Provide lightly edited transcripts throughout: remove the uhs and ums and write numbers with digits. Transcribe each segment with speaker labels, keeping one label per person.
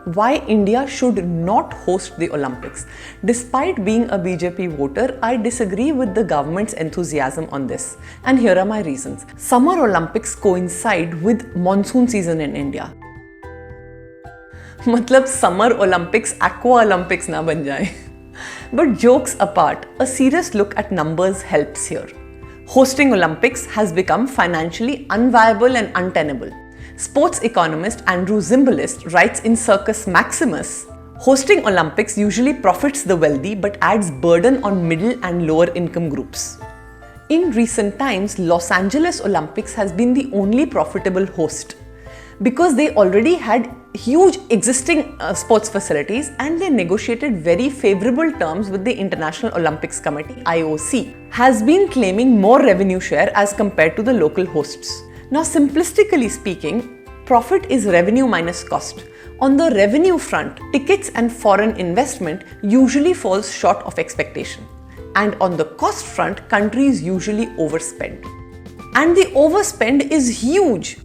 Speaker 1: why India should not host the Olympics. Despite being a BJP voter, I disagree with the government's enthusiasm on this. And here are my reasons. Summer Olympics coincide with monsoon season in India. मतलब Summer Olympics Aqua Olympics ना बन जाए. But jokes apart, a serious look at numbers helps here. Hosting Olympics has become financially unviable and untenable. Sports economist Andrew Zimbalist writes in Circus Maximus, hosting Olympics usually profits the wealthy but adds burden on middle and lower income groups. In recent times, Los Angeles Olympics has been the only profitable host because they already had huge existing sports facilities and they negotiated very favorable terms with the International Olympics Committee, IOC, has been claiming more revenue share as compared to the local hosts. Now, simplistically speaking, profit is revenue minus cost. On the revenue front, tickets and foreign investment usually falls short of expectation. And on the cost front, countries usually overspend. And the overspend is huge.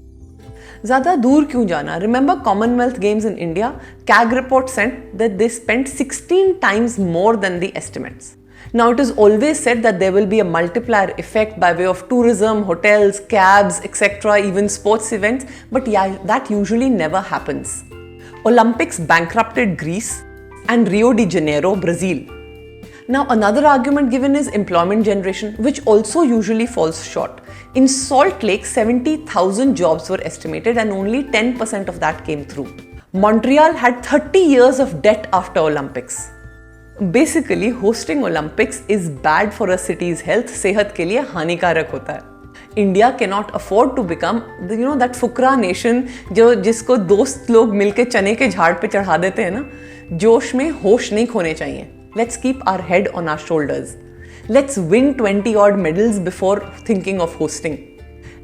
Speaker 1: ज़्यादा दूर क्यों जाना? Remember Commonwealth Games in India? CAG report said that they spent 16 times more than the estimates. Now, it is always said that there will be a multiplier effect by way of tourism, hotels, cabs, etc., even sports events, but yeah, that usually never happens. Olympics bankrupted Greece and Rio de Janeiro, Brazil. Now, another argument given is employment generation, which also usually falls short. In Salt Lake, 70,000 jobs were estimated and only 10% of that came through. Montreal had 30 years of debt after Olympics. Basically, hosting Olympics is bad for a city's health. सेहत के लिए हानिकारक होता है. India cannot afford to become, that Fukrey nation जिसको दोस्त लोग मिलके चने के झाड़ पे चढ़ा देते हैं ना. जोश में होश नहीं खोने चाहिए. Let's keep our head on our shoulders. Let's win 20 odd medals before thinking of hosting.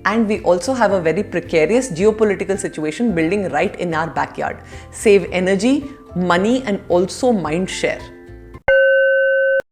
Speaker 1: And we also have a very precarious geopolitical situation building right in our backyard. Save energy, money, and also mind share.